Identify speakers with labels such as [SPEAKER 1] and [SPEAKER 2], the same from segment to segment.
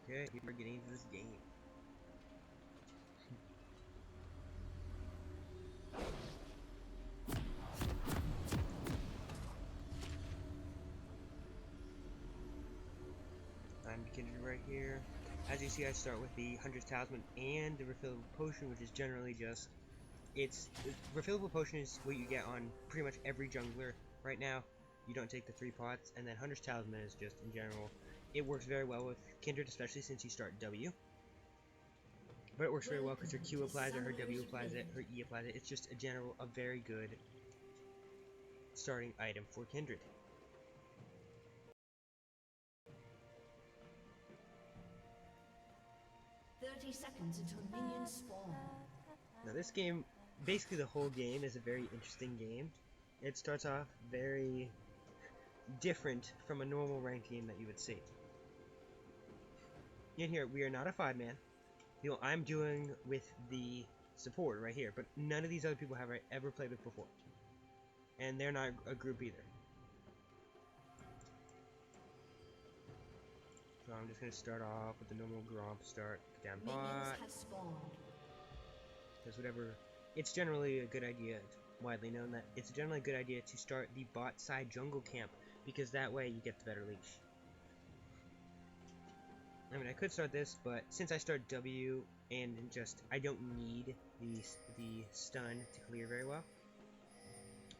[SPEAKER 1] Okay, we're getting into this game. I'm Kindred right here. As you see, I start with the Hunter's Talisman and the refillable potion, which is generally just refillable potion is what you get on pretty much every jungler right now. You don't take the 3 pots, and then Hunter's Talisman is just in general. It works very well with Kindred, especially since you start W. But it works very well because her Q applies it, her W applies it, her E applies it. It's just a very good starting item for Kindred.
[SPEAKER 2] 30 seconds until minions spawn.
[SPEAKER 1] Now this game, basically the whole game is a very interesting game. It starts off very different from a normal ranked game that you would see. In here, we are not a 5-man. I'm doing with the support right here, but none of these other people have ever played with before. And they're not a group either. So I'm just going to start off with the normal Gromp start, down bot. Because whatever, it's generally a good idea, it's widely known that it's generally a good idea to start the bot side jungle camp, because that way you get the better leash. I mean, I could start this, but since I start W and I don't need the stun to clear very well.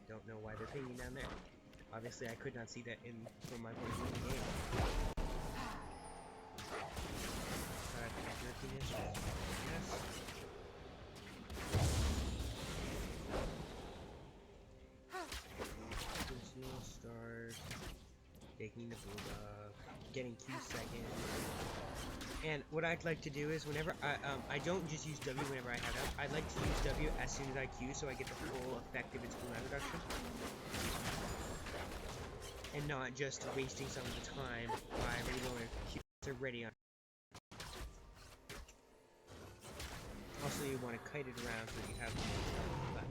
[SPEAKER 1] Don't know why they're pinging down there. Obviously, I could not see that from my point of view in the game. Yes. Continual start. Taking the bulldog. Getting 2 seconds. And what I'd like to do is whenever I don't just use W whenever I have F. I'd like to use W as soon as I Q so I get the full effect of its cooldown reduction. And not just wasting some of the time by reloading Q to ready on. Also, you want to kite it around so that you have more time left.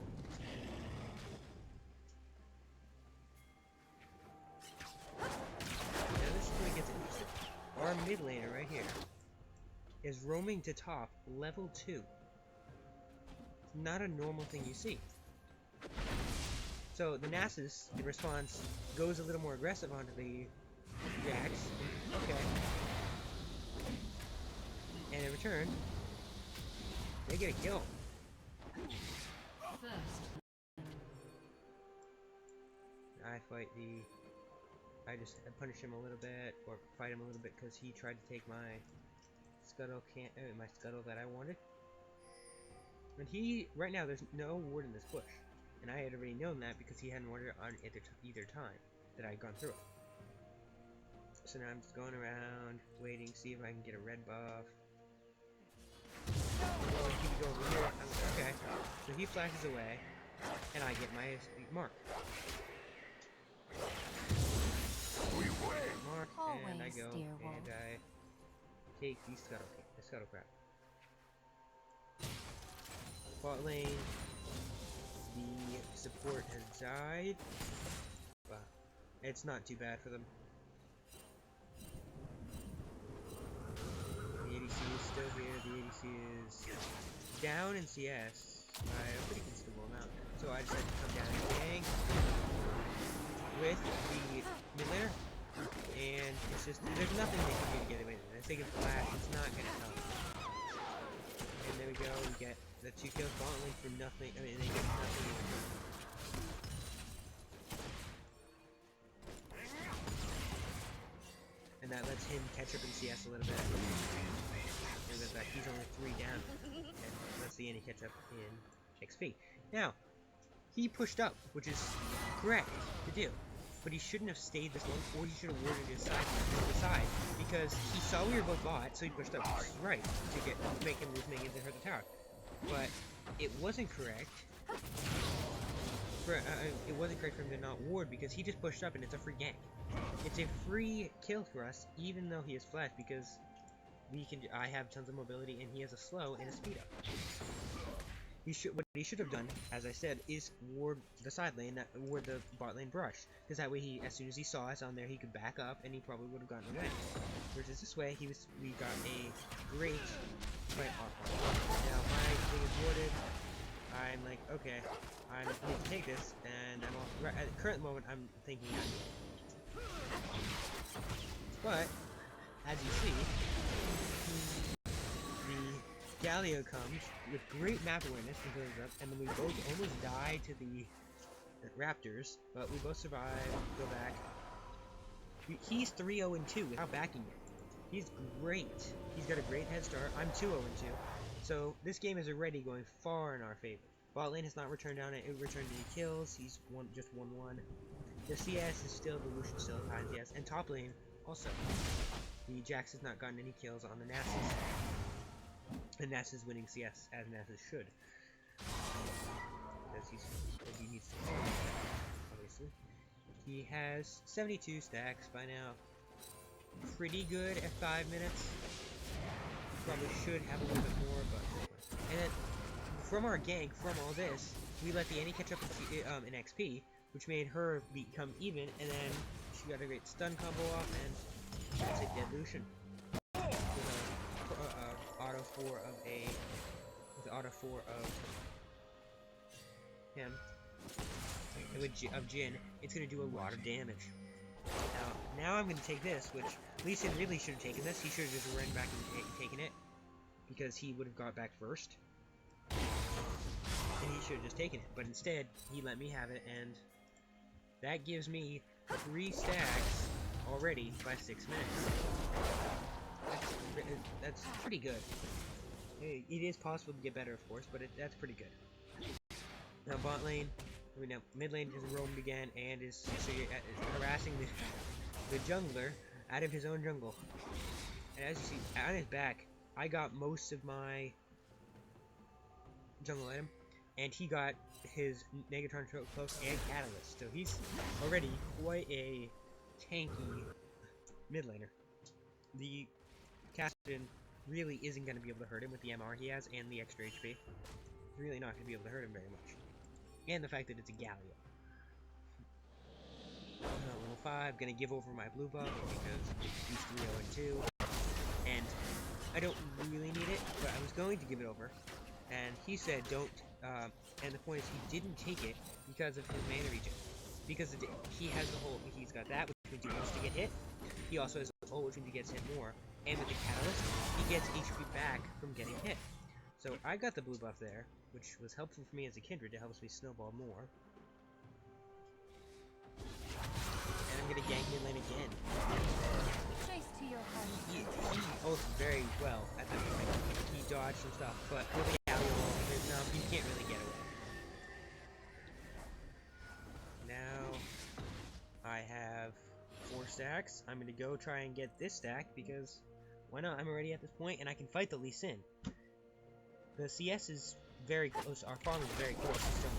[SPEAKER 1] Now this is where it gets interesting. Our mid laner right here is roaming to top level 2. It's not a normal thing you see. So the Nasus, in response, goes a little more aggressive onto the Jax. Okay. And in return, they get a kill. I just punish him a little bit, or fight him a little bit, because he tried to take my scuttle that I wanted. And right now, there's no ward in this bush. And I had already known that because he hadn't warded on either time that I had gone through it. So now I'm just going around, waiting, see if I can get a red buff. Oh, he could go over here. Okay. So he flashes away, and I get my mark. Mark, and I go, and I take the scuttle crab. Bot lane, the support has died, but it's not too bad for them. The ADC is still here, the ADC is down in CS by a pretty considerable amount, so I decided to come down and gang with the mid laner, and it's just, there's nothing they can do to get away with it. If they can flash, it's not going to help. And there we go, we get the 2 kills bot lane for nothing. I mean, they get nothing in return. And that lets him catch up in CS a little bit. And with that, he's only 3 down. And let's see any catch up in XP. Now, he pushed up, which is correct to do. But he shouldn't have stayed this long, or he should have warded his side to the side, because he saw we were both bot, so he pushed up, which is right, to make him lose minions and hurt the tower. But it wasn't correct for him to not ward, because he just pushed up and it's a free gank. It's a free kill for us, even though he is flash, because I have tons of mobility and he has a slow and a speed up. what he should have done, as I said, is ward the side lane, ward the bot lane brush, because that way as soon as he saw us on there, he could back up, and he probably would have gotten revenge. Versus this way, we got a great fight off. Now my thing is warded. I'm like, okay, I need to take this, and I'm all, right, at the current moment, I'm thinking that. But as you see, the Galio comes with great map awareness and goes up, and then we both almost die to the Raptors, but we both survive, go back. He's 3-0-2 without backing it. He's great. He's got a great head start. I'm 2-0-2. So this game is already going far in our favor. Bot lane has not returned on it. It returned any kills. He's just 1-1. The CS is still, the Lucian still high CS. And top lane also. The Jax has not gotten any kills on the Nasus. And Nasus is winning CS, as Nasus should. As he needs to follow, obviously. He has 72 stacks by now. Pretty good at 5 minutes. Probably should have a little bit more, but... And then, from our gank, from all this, we let the Annie catch up in XP, which made her become even, and then she got a great stun combo off, and that's a dead Lucian. Auto 4 of a... With auto 4 of... him. Of Jin, it's going to do a lot of damage. Now I'm going to take this, which Lee Sin really should have taken this. He should have just run back and taken it, because he would have got back first. And he should have just taken it, but instead, he let me have it, and that gives me 3 stacks already by 6 minutes. That's pretty good. It is possible to get better, of course, but that's pretty good. Now bot lane, mid lane is roamed again and is harassing the jungler out of his own jungle. And as you see, on his back, I got most of my jungle item, and he got his Negatron Cloak and Catalyst, so he's already quite a tanky mid laner. The Kastraz really isn't going to be able to hurt him with the MR he has and the extra HP. He's really not going to be able to hurt him very much. And the fact that it's a Galio. Level 5, gonna give over my blue buff because he's 3-0-2. And I don't really need it, but I was going to give it over. And he said don't, and the point is he didn't take it because of his mana regen. Because he has the whole, he's got that, which means he wants to get hit. He also has the whole, which means he gets hit more. And with the Catalyst, he gets HP back from getting hit. So I got the blue buff there, which was helpful for me as a Kindred to help me snowball more. And I'm gonna gank mid lane again. He ulted very well at that point. He dodged some stuff, but with the Galio, you can't really get away. Now I have 4 stacks. I'm gonna go try and get this stack because why not? I'm already at this point and I can fight the Lee Sin. The CS is very close, our farm is very close, it's still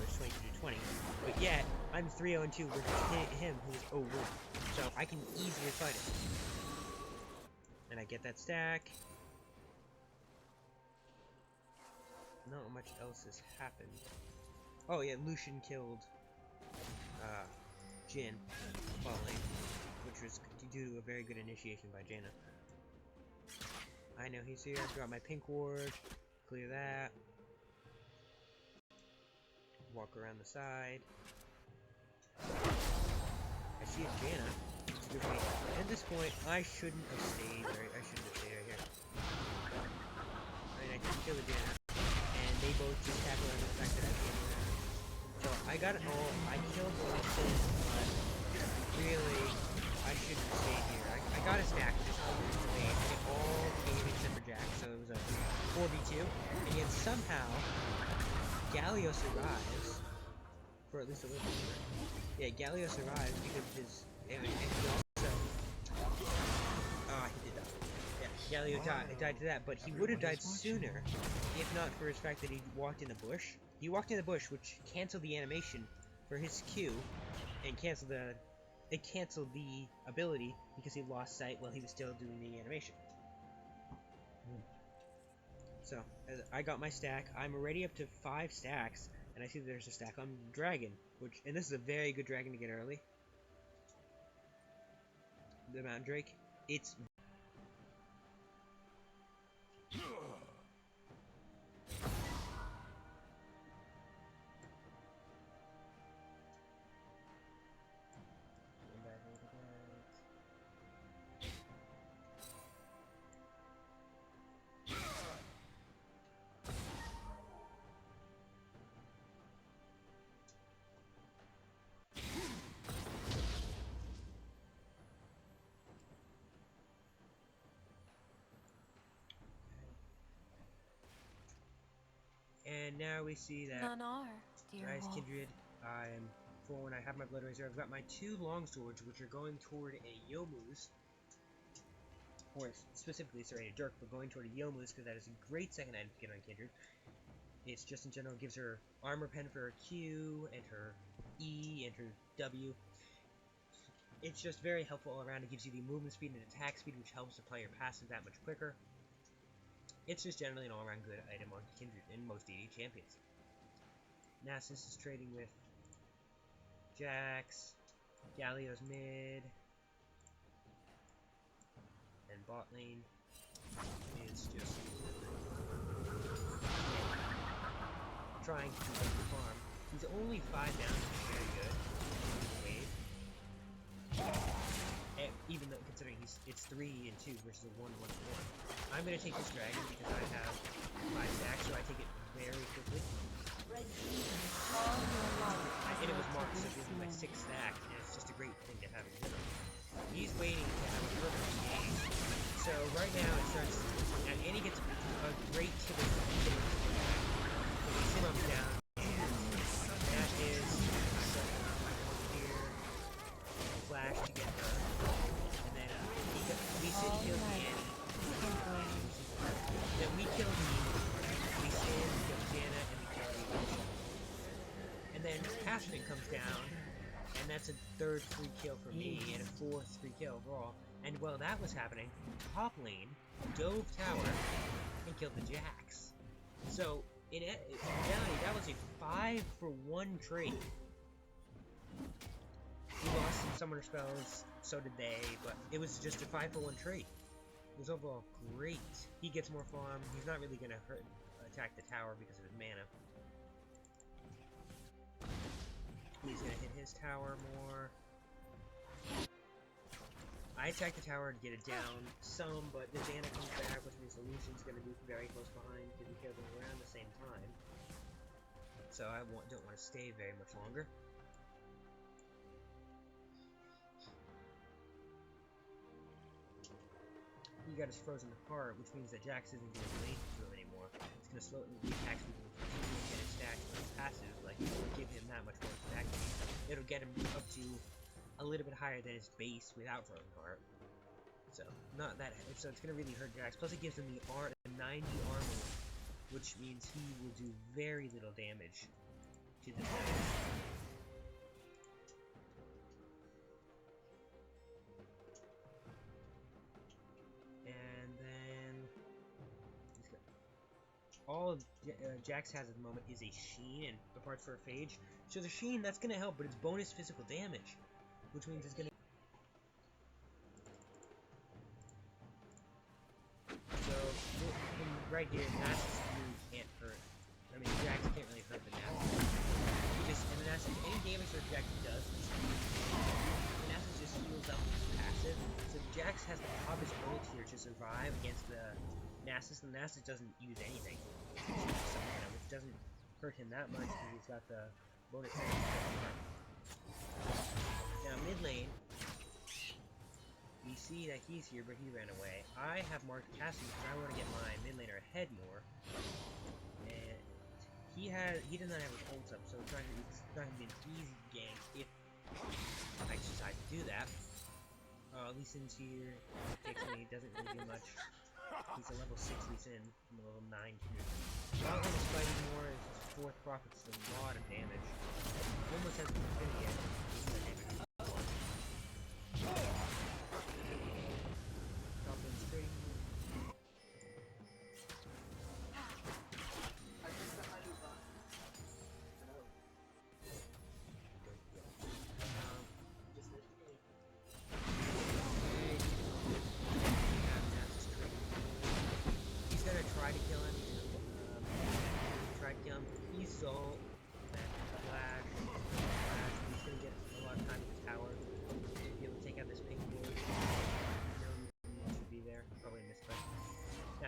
[SPEAKER 1] 22-20, but yet, I'm 3-0-2 with him, who's 0-1, so I can easily fight it. And I get that stack. Not much else has happened. Oh yeah, Lucian killed, Jin, bot lane, which was due to a very good initiation by Jaina. I know he's here, I got my pink ward. Clear that. Walk around the side. I see a Jaina. At this point, I shouldn't have stayed right. I shouldn't have stayed right here. I mean, I didn't kill the Jaina, and they both just capitalized on the fact that I came in. So I got it all. I killed the Lee Sin, but really, I shouldn't have stayed here. I got a stack. It all came except for Jack, so it was a 4v2, and yet somehow Galio survives for at least a little bit. Yeah, Galio survives because of his damage, and he also he did die. Yeah, Galio died to that, but he would have died sooner if not for his fact that he walked in the bush. He walked in the bush, which canceled the animation for his Q, and canceled the ability because he lost sight while he was still doing the animation. So, as I got my stack. I'm already up to 5 stacks, and I see there's a stack on Dragon, and this is a very good dragon to get early. The Mountain Drake. It's and now we see that
[SPEAKER 3] None are, dear
[SPEAKER 1] guys,
[SPEAKER 3] wolf.
[SPEAKER 1] Kindred, I'm full and I have my Blood Razor. I've got my 2 longswords, which are going toward a Yomu's. Or specifically, sorry, a Dirk, but going toward a Yomu's, because that is a great second item to get on Kindred. It's just in general gives her armor pen for her Q, and her E, and her W. It's just very helpful all around. It gives you the movement speed and attack speed, which helps apply your passive that much quicker. It's just generally an all-around good item on Kindred in most DD champions. Nasus is trading with Jax, Galio's mid, and bot lane is just trying to keep up the farm. He's only 5 down, which is very good. Wave. Even though considering it's 3 and 2 versus a 1, 1, 4. I'm gonna take this dragon because I have 5 stacks, so I take it very quickly. And it was marked, so it gives me my 6th stack, and it's just a great thing to have in general. He's waiting to have a perfect game. So right now it starts, and he gets a great kill. We see him up down, and that is here, flash to get her, and then we sit kills Annie. Then we kill me, we sit, we kill Janna, and we kill Eve. And then Catherine comes down, and that's a 3rd free kill for me, and a 4th free kill overall. And while that was happening, top lane dove tower and killed the Jax. So in reality, that was a 5-for-1 trade. We lost some summoner spells, so did they, but it was just a 5-for-1 trade. It was overall great. He gets more farm. He's not really gonna attack the tower because of his mana. He's gonna hit his tower more. I attack the tower to get it down some, but the Janna comes back, which means the Lucian's gonna be very close behind because we kill them around the same time. So I don't want to stay very much longer. He got his Frozen Heart, which means that Jax isn't going to relate to him anymore. It's going to slow the attack speed and get his stacks with his passive, like it will give him that much more attack speed. It'll get him up to a little bit higher than his base without Frozen Heart. So not that so it's going to really hurt Jax. Plus it gives him the 90 armor, which means he will do very little damage to this guy. All Jax has at the moment is a Sheen and the parts for a Phage. So the Sheen, that's going to help, but it's bonus physical damage, which means it's going to... So, right here, Nasus really can't hurt. I mean, Jax can't really hurt the Nasus. And the Nasus, any damage that Jax does, the Nasus just heals up with his passive. So Jax has the top of his ult here to survive against the Nasus, and the Nasus doesn't use anything, which doesn't hurt him that much because he's got the bonus. Now mid lane, we see that he's here, but he ran away. I have marked Cassie because I want to get my mid laner ahead more, and he does not have his ults up, so it's not going to be an easy gank if I decide to do that. Lee Sin's here, takes me, doesn't really do much. He's a level 6 Lee Sin from a level 9 here. While he's fighting more, his 4th prophet is a lot of damage. Almost has infinity yet. Top lane's trading.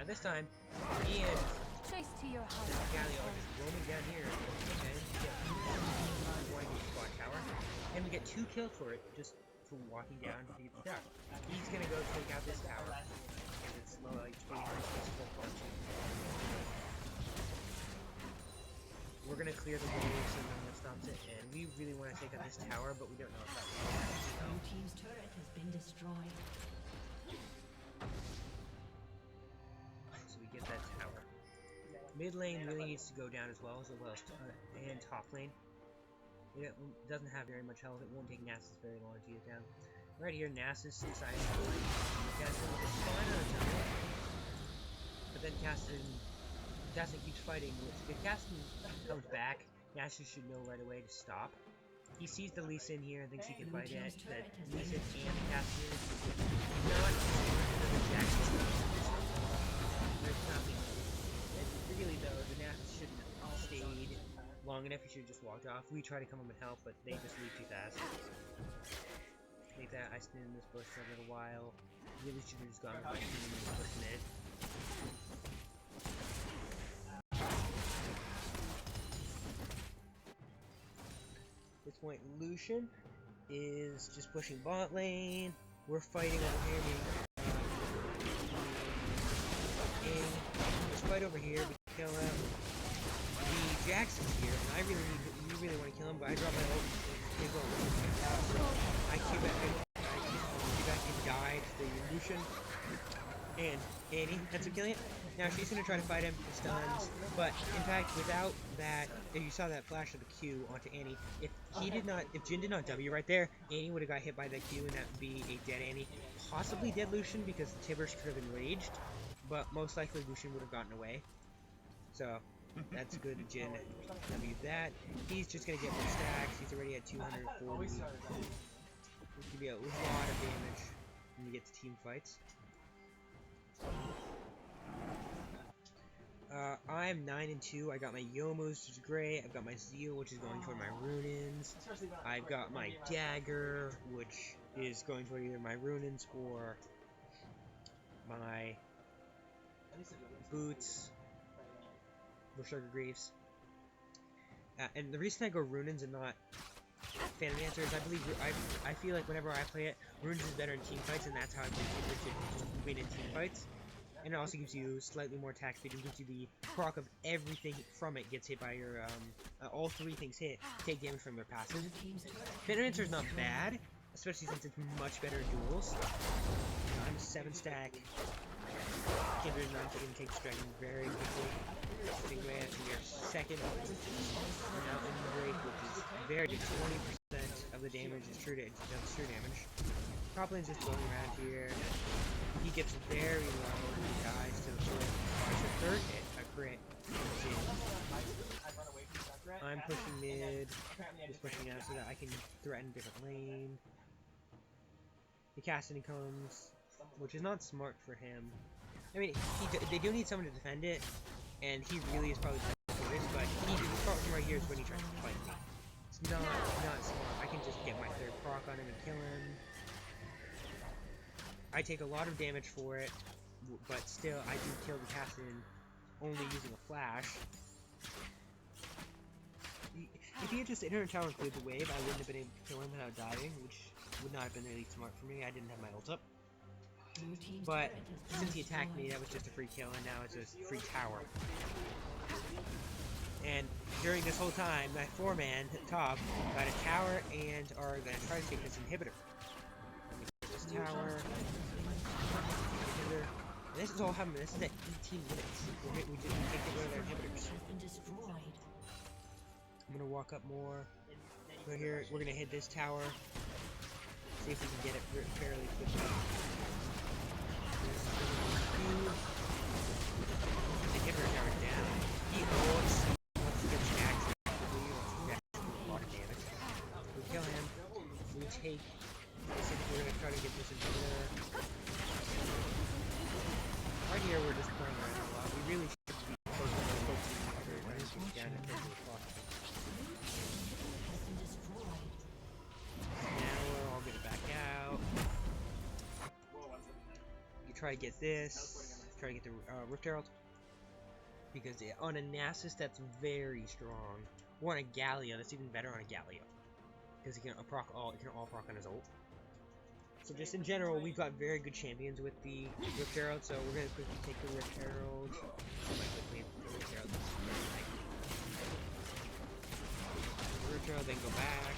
[SPEAKER 1] Now this time, me and
[SPEAKER 3] Chase to your house.
[SPEAKER 1] Galio are just roaming down here, and we get one squad tower, and we get 2 kills for it, just for walking down to get the tower. He's gonna go take out this tower, because it's low HP, we're gonna clear the waves and then that stops it, and we really want to take out this tower, but we don't know if that works.
[SPEAKER 2] Blue team's turret has been destroyed.
[SPEAKER 1] So we get that tower. Mid lane really needs to go down as well, and top lane. It doesn't have very much health. It won't take Nasus very long to get down. Right here, Nasus decides to fight Castan with his fine on his own. But then Castan keeps fighting. If Castan comes back, Nasus should know right away to stop. He sees the Lee Sin here and thinks he can fight it. That Lee Sin and Castan not the Jackson. There's nothing. Really though, the Nasus shouldn't have stayed long enough. He should have just walked off. We try to come up and help, but they just leave too fast. Like that, I stayed in this bush for a little while. Really should have just gone back in this bush mid. At this point, Lucian is just pushing bot lane. We're fighting over here. Just fight over here. We kill him. The Jackson's here, and I really want to kill him, but I drop my ult. I came back and died to the Lucian. And Annie ends up killing it. Now she's gonna try to fight him, stuns, but in fact, without that, if you saw that flash of the Q onto Annie, if Jhin did not W right there, Annie would have got hit by that Q, and that would be a dead Annie, possibly dead Lucian because the Tibbers could have enraged, but most likely Lucian would have gotten away. So that's good. Jhin W that. He's just gonna get more stacks. He's already at 240. This could be a lot of damage when we get to team fights. I'm 9-2. I got my Yomus, which is great. I've got my Zeal, which is going toward my Runins. I've got my Dagger, which is going toward either my Runins or my Boots, Berserker Greaves. And the reason I go Runins and not Phantom Dancer is I feel like whenever I play it, Runins is better in team fights, and that's how I play it, win in team fights. And it also gives you slightly more attack speed and gives you the proc of everything from it gets hit by your, all 3 things hit, take damage from your passive. Phantom Dancer is not bad, especially since it's much better in duels. I'm 7-stack. Kindred and I'm going to take this dragon very quickly. Stingray after your second Mountain Break, which is very good. 20% of the damage is true damage. Top lane's just going around here. He gets very low and he dies to the third hit. I crit. I'm pushing mid, just pushing out so that I can threaten different lane. The Cassidy comes, which is not smart for him. I mean, they do need someone to defend it, and he really is probably the this, but the problem right here is when he tries to fight me. It's not smart. I can just get my 3rd proc on him and kill him. I take a lot of damage for it, but still, I do kill the Cassidy only using a flash. If he had just entered tower and cleared the wave, I wouldn't have been able to kill him without dying, which would not have been really smart for me. I didn't have my ult up. But since he attacked me, that was just a free kill, and now it's a free tower. And during this whole time, my 4-man top got a tower and are going to try to take this inhibitor. This tower, inhibitor, and this is all happening. This is at 18 minutes. We just take one of their inhibitors. I'm gonna walk up more. We're here. We're gonna hit this tower. See if we can get it fairly quickly. The inhibitor tower down. He wants to get Jackson. A lot of damage. We kill him. We take. We're gonna try to get this inhibitor. Right here, we're just playing around a lot. We really should be focusing on the inhibitor down at 50 o'clock. Now we're all gonna back out. You try to get this. try to get the Rift Herald. Because on a Nasus, that's very strong. Or on a Galio, that's even better on a Galio. Because it can all proc on his ult. So just in general, we've got very good champions with the Rift Herald, so we're going to quickly take the Rift Herald. Rift Herald, then go back.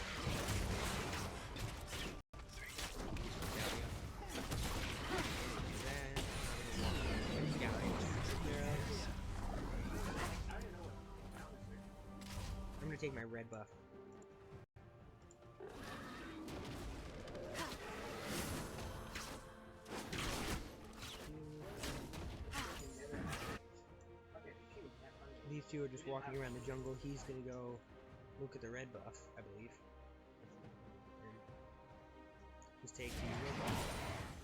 [SPEAKER 1] I'm going to take my red buff. These two are just walking around the jungle. He's gonna go look at the red buff, I believe. Just take the red buff.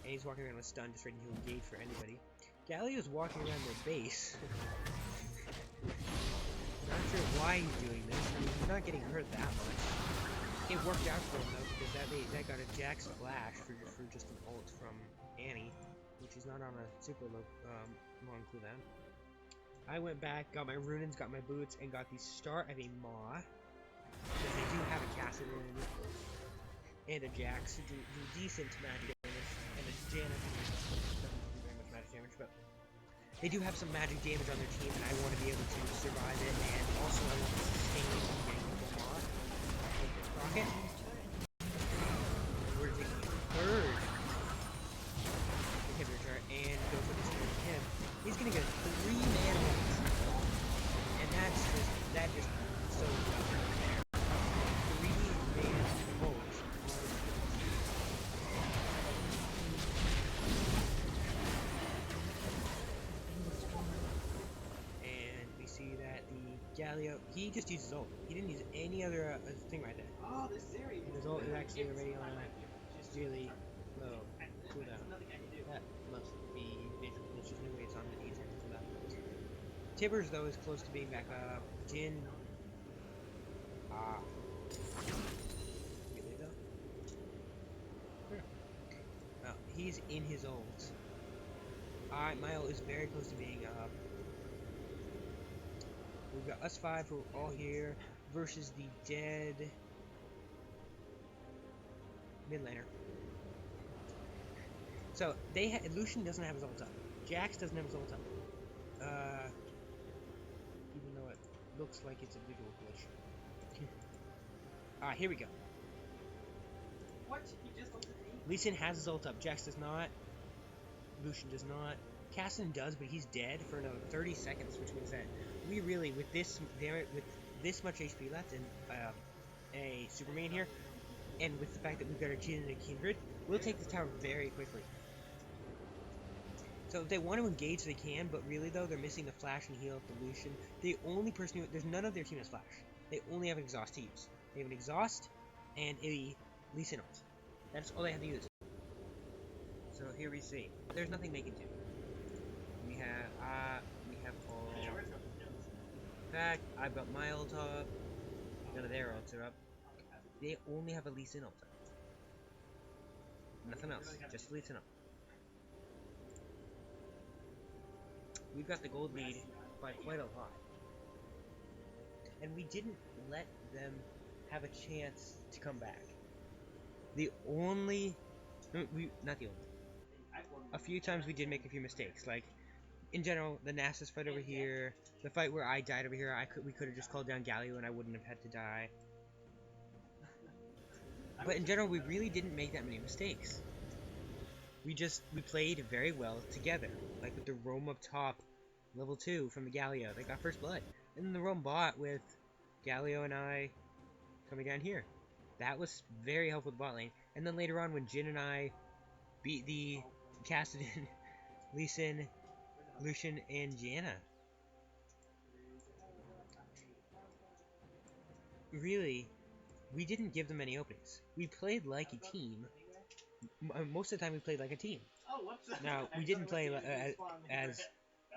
[SPEAKER 1] And he's walking around with stun, just ready to engage for anybody. Galio's walking around their base. Not sure why he's doing this. I mean, he's not getting hurt that much. It worked out for him though, because that got a Jax Flash for just an ult from Annie, which is not on a super long cooldown. I went back, got my runins, got my boots, and got the start of a Maw. Because they do have a Kastraz and a Jax who do decent magic damage, and a Janna who doesn't do very much magic damage, but they do have some magic damage on their team, and I want to be able to survive it, and also I want to sustain getting the full Maw. Rocket. We're taking a third inhibitor, and go for this with him. He's gonna get 3 mana ults, and that just so dumb there. 3 mana ults. And we see that the Galio, he just uses ult. He didn't use any other thing right there.
[SPEAKER 3] Oh, this series.
[SPEAKER 1] His ult is actually already on a really low cooldown. That must be visual. There's just no way it's on the 8 seconds for that. Tibbers, though, is close to being back up. Jin. Really, though? Oh, he's in his ult. My ult is very close to being up. We've got us 5 who are all here versus the dead mid laner. So Lucian doesn't have his ult up. Jax doesn't have his ult up. Even though it looks like it's a visual glitch. Here we go.
[SPEAKER 3] What? You just looked at me?
[SPEAKER 1] Lee Sin has his ult up. Jax does not. Lucian does not. Caston does, but he's dead for another 30 seconds, which means that we really, with this much HP left and a Superman here, and with the fact that we've got a Jin and a Kindred, we'll take this tower very quickly. So if they want to engage, they can, but really though, they're missing the flash and heal of the Lucian. The only person who, there's none of their team has flash. They only have exhaust to use. They have an exhaust and a Lee Sin ult. That's all they have to use. So here we see. There's nothing they can do. We have all. In fact, I've got my ult up. None of their ults are up. They only have a Lee Sin ult up. Nothing else. Just Lee Sin ult. We've got the gold lead by quite a lot. And we didn't let them have a chance to come back. The only... not the only. A few times we did make a few mistakes. Like, in general, the Nasus fight over here, the fight where I died over here, we could have just called down Galio and I wouldn't have had to die. But in general, we really didn't make that many mistakes. We played very well together. Like with the roam up top, level 2 from the Galio, they got first blood. And then the roam bot with Galio and I coming down here. That was very helpful with the bot lane. And then later on when Jin and I beat the Kassadin, Lee Sin, Lucian, and Janna. Really, we didn't give them any openings. We played like a team. Most of the time we played like a team. Now, we didn't play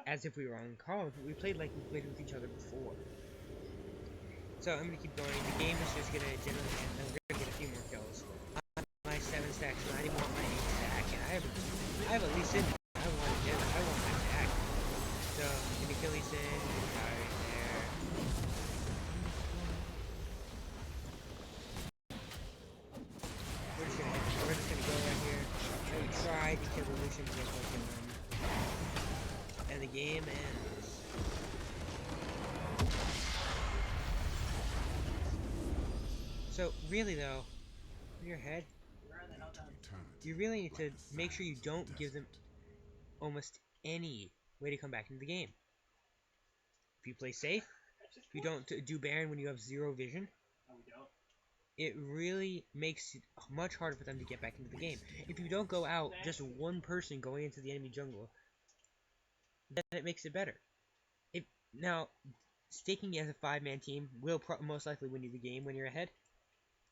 [SPEAKER 1] as if we were on call, but we played like we played with each other before. So I'm gonna keep going. The game is just gonna generally end, and we're gonna get a few more kills. My 7 stacks, and I didn't want my 8 stack, and I have a Lee Sin. I want a Jenna. I want my stack. an Achilles in, and die right there. We're just gonna go right here. And we tried to kill the Lucian, but no kill him. And the game ends. So really though, in your head, you really need to make sure you don't give them almost any way to come back into the game. If you play safe, if you don't do Baron when you have 0 vision, it really makes it much harder for them to get back into the game. If you don't go out, just one person going into the enemy jungle, then it makes it better. Now, staking as a 5-man team will most likely win you the game when you're ahead,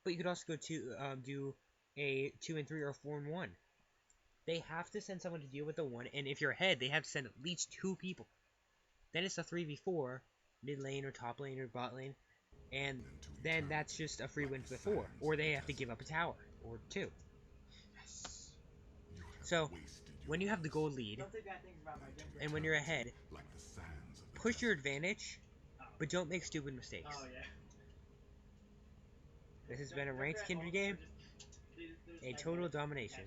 [SPEAKER 1] but you could also go to do a 2 and 3 or 4 and 1. They have to send someone to deal with the 1, and if you're ahead, they have to send at least 2 people. Then it's a 3v4, mid lane or top lane or bot lane, and then that's just a free win for the 4, or they have to give up a tower, or 2. So, when you have the gold lead, and when you're ahead, push your advantage, but don't make stupid mistakes. This has been a ranked Kindred game, a total domination.